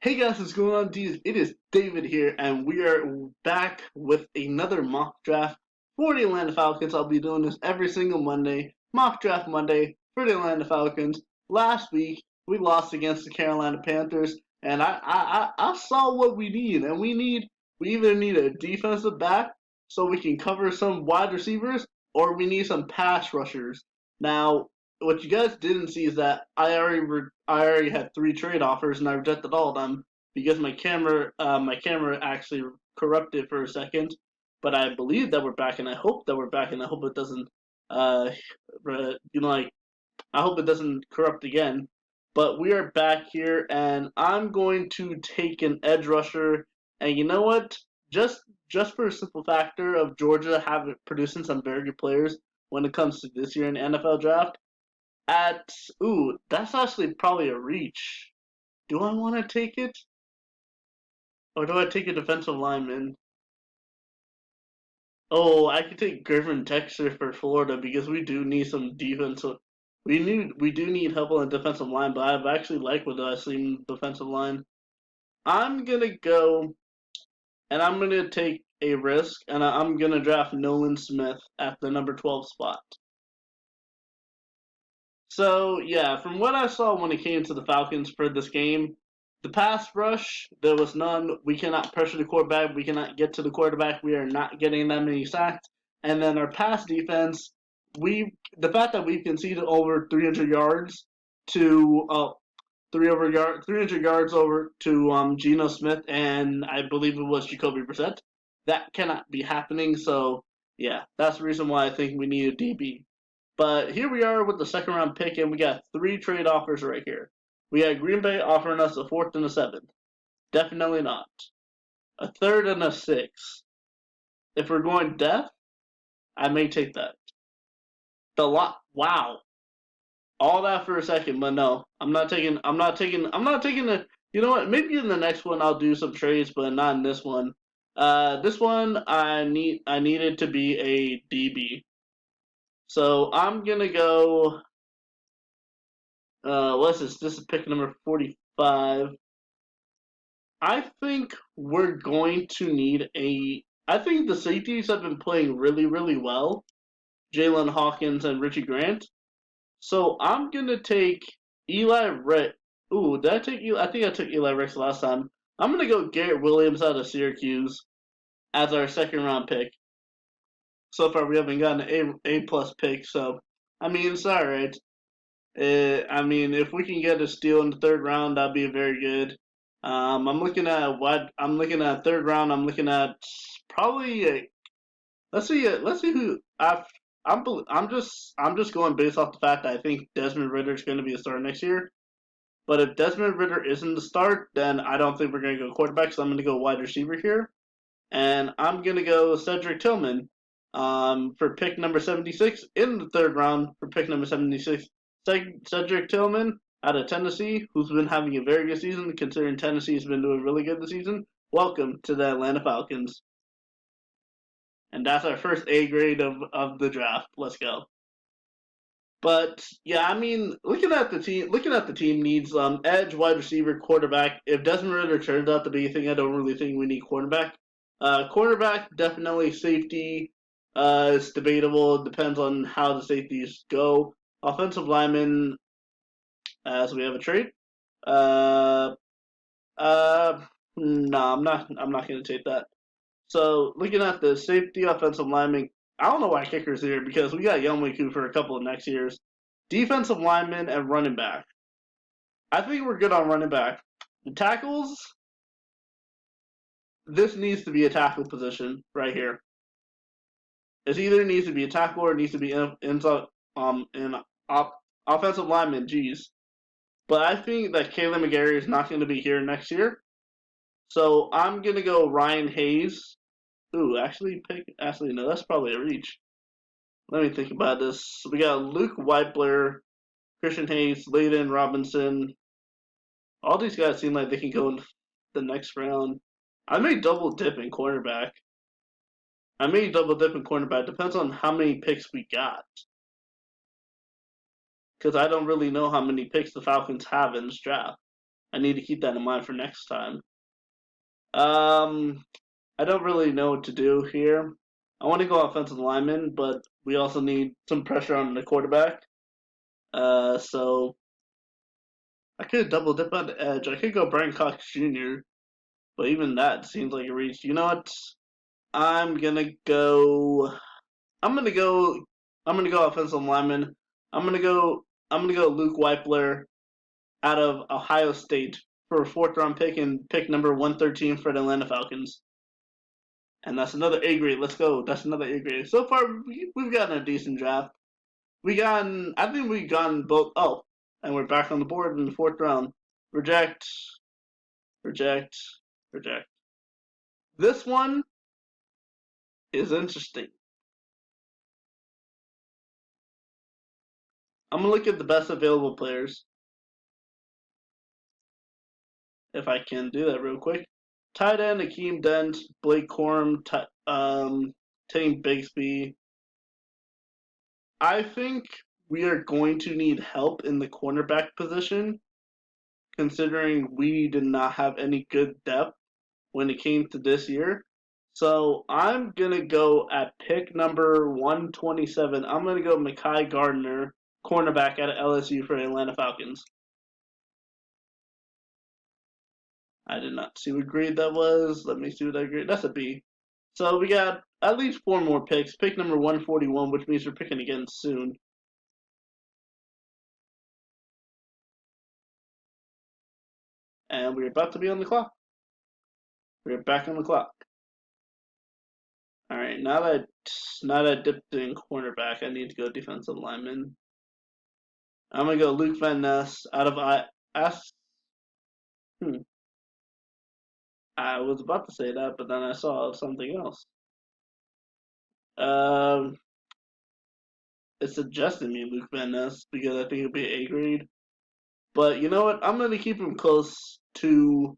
Hey guys, what's going on, dudes? It is David here, and we are back with another mock draft for the Atlanta Falcons. I'll be doing this every single Monday, mock draft Monday for the Atlanta Falcons. Last week we lost against the Carolina Panthers, and I saw what we need, and we either need a defensive back so we can cover some wide receivers, or we need some pass rushers. Now, what you guys didn't see is that I already had three trade offers and I rejected all of them because my camera actually corrupted for a second. But I believe that we're back, and I hope that we're back, and I hope it doesn't uh like I hope it doesn't corrupt again. But we are back here, and I'm going to take an edge rusher. And you know what? Just for a simple factor of Georgia having producing some very good players when it comes to this year in the NFL draft, at that's actually probably a reach. Do I want to take it, or do I take a defensive lineman? Oh, I could take Griffin Texter for Florida because we do need some defense. We do need help on the defensive line, but I've actually liked what I've seen in the defensive line. I'm gonna go and I'm gonna take a risk, and I'm gonna draft Nolan Smith at the number 12 spot. So yeah, from what I saw when it came to the Falcons for this game, the pass rush, there was none. We cannot pressure the quarterback. We cannot get to the quarterback. We are not getting that many sacks. And then our pass defense, the fact that we've conceded over 300 yards to 300 yards over to Geno Smith, and I believe it was Jacoby Brissett. That cannot be happening. So yeah, that's the reason why I think we need a DB. But here we are with the second round pick, and we got three trade offers right here. We got Green Bay offering us a fourth and a seventh. Definitely not. A third and a sixth. If we're going depth, I may take that. The lot. Wow. All that for a second, but no, I'm not taking. The. You know what? Maybe in the next one I'll do some trades, but not in this one. This one I needed to be a DB. So I'm gonna go. What's this? This is pick number 45. I think we're going to need a. I think the safeties have been playing really, really well. Jalen Hawkins and Richie Grant. So I'm gonna take Eli Rex. Ooh, did I take Eli? I think I took Eli Rex last time. I'm gonna go Garrett Williams out of Syracuse as our second round pick. So far, we haven't gotten an A plus pick, so I mean it's all right. I mean, if we can get a steal in the third round, that'd be very good. I'm looking at what I'm looking at third round. I'm looking at probably let's see. Let's see who I'm just going based off the fact that I think Desmond Ritter is going to be a starter next year. But if Desmond Ritter isn't the start, then I don't think we're going to go quarterback. So I'm going to go wide receiver here, and I'm going to go Cedric Tillman for pick number 76 in the third round for pick number 76. Cedric Tillman out of Tennessee, who's been having a very good season, considering Tennessee's been doing really good this season. Welcome to the Atlanta Falcons. And that's our first A grade of the draft. Let's go. But yeah, I mean, looking at the team needs edge, wide receiver, quarterback. If Desmond Ritter turns out to be a thing, I don't really think we need quarterback. Quarterback, definitely. Safety, it's debatable. It depends on how the safeties go. Offensive lineman, as we have a trade. No, I'm not. I'm not going to take that. So looking at the safety, offensive lineman, I don't know why kicker's here because we got Youngwiku for a couple of next years. Defensive lineman and running back. I think we're good on running back. The tackles, this needs to be a tackle position right here. It either needs to be a tackle or it needs to be offensive lineman. Geez, but I think that Caleb McGarry is not going to be here next year. So I'm gonna go Ryan Hayes. Ooh, actually no, that's probably a reach. Let me think about this. We got Luke Whiteblair, Christian Hayes, Layden Robinson. All these guys seem like they can go in the next round. I may double dip in cornerback. Depends on how many picks we got. Because I don't really know how many picks the Falcons have in this draft. I need to keep that in mind for next time. I don't really know what to do here. I want to go offensive lineman, but we also need some pressure on the quarterback. So I could double dip on the edge. I could go Brian Cox Jr., but even that seems like a reach. You know what? I'm gonna go. I'm gonna go. I'm gonna go offensive lineman. I'm gonna go. I'm gonna go Luke Weipler out of Ohio State for a fourth round pick and pick number 113 for the Atlanta Falcons. And that's another A grade. Let's go. That's another A grade. So far, we've gotten a decent draft. I think we've gotten both. Oh, and we're back on the board in the fourth round. Reject, reject, reject. This one is interesting. I'm going to look at the best available players. If I can do that real quick. Tight end, Akeem Dent, Blake Corum, Tane Bigsby. I think we are going to need help in the cornerback position, considering we did not have any good depth when it came to this year. So I'm going to go at pick number 127. I'm going to go Mekhi Gardner, cornerback out of LSU for Atlanta Falcons. I did not see what grade that was. Let me see what that grade. That's a B. So we got at least 4 more picks. Pick number 141, which means we're picking again soon. And we're about to be on the clock. We're back on the clock. All right, now that I dipped in cornerback, I need to go defensive lineman. I'm gonna go Luke Van Ness out of I was about to say that, but then I saw something else. It suggested me Luke Van Ness because I think it'll be an A grade. But you know what? I'm gonna keep him close to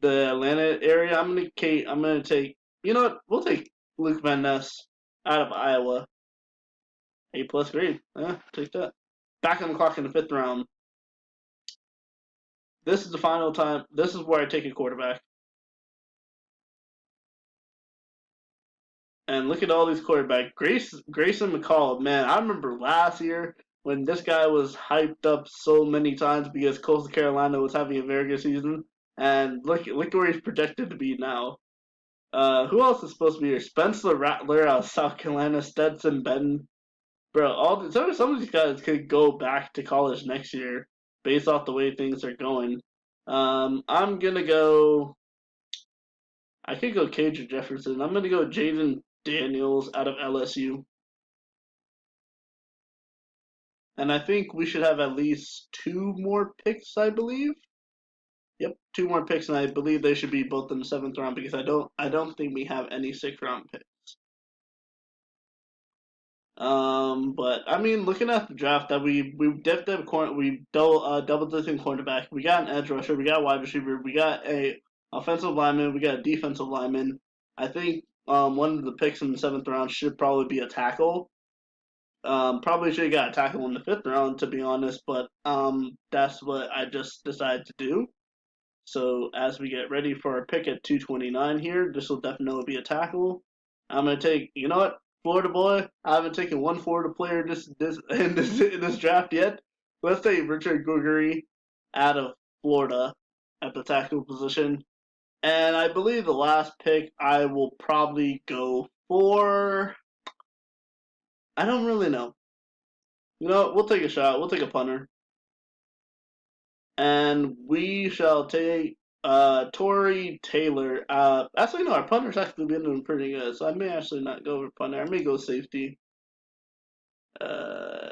the Atlanta area. I'm gonna take. You know what? We'll take Luke Van Ness out of Iowa. A plus grade. Take that. Back on the clock in the 5th round. This is the final time. This is where I take a quarterback. And look at all these quarterbacks. Grayson McCall, man, I remember last year when this guy was hyped up so many times because Coastal Carolina was having a very good season. And look where he's projected to be now. Who else is supposed to be here? Spencer Rattler out of South Carolina, Stetson Benton. Bro, some of these guys could go back to college next year based off the way things are going. I'm gonna go. I could go Cage or Jefferson. I'm gonna go Jaden Daniels out of LSU. And I think we should have at least 2 more picks, I believe. Yep, 2 more picks, and I believe they should be both in the 7th round because I don't think we have any 6th round picks. But I mean, looking at the draft, that we dipped up double dipping cornerback. We got an edge rusher. We got a wide receiver. We got a offensive lineman. We got a defensive lineman. I think one of the picks in the 7th round should probably be a tackle. Probably should have got a tackle in the 5th round, to be honest. But that's what I just decided to do. So as we get ready for our pick at 229 here, this will definitely be a tackle. I'm gonna take. You know what? Florida boy, I haven't taken one Florida player in this draft yet. Let's take Richard Gregory out of Florida at the tackle position. And I believe the last pick I will probably go for. I don't really know. You know what? We'll take a shot. We'll take a punter. And we shall take Tory Taylor. Actually, no, our punter's actually been doing pretty good, so I may actually not go with punter. I may go safety.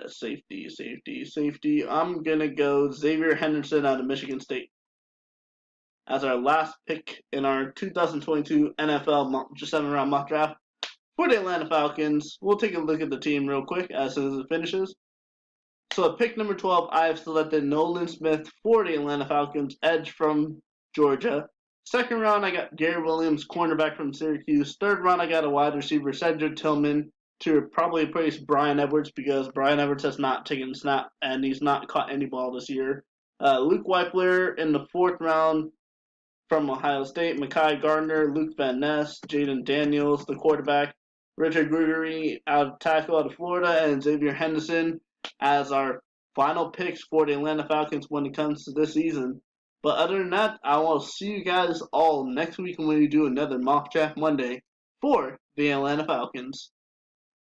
Safety. I'm gonna go Xavier Henderson out of Michigan State as our last pick in our 2022 NFL 7-round mock draft for the Atlanta Falcons. We'll take a look at the team real quick as soon as it finishes. So at pick number 12, I have selected Nolan Smith for the Atlanta Falcons, edge from Georgia. 2nd round, I got Gary Williams, cornerback from Syracuse. 3rd round, I got a wide receiver, Cedric Tillman, to probably replace Brian Edwards because Brian Edwards has not taken a snap and he's not caught any ball this year. Luke Weipler in the 4th round from Ohio State, Mekhi Gardner, Luke Van Ness, Jaden Daniels, the quarterback, Richard Gregory tackle out of Florida, and Xavier Henderson as our final picks for the Atlanta Falcons when it comes to this season. But other than that, I will see you guys all next week when we do another Mock Draft Monday for the Atlanta Falcons.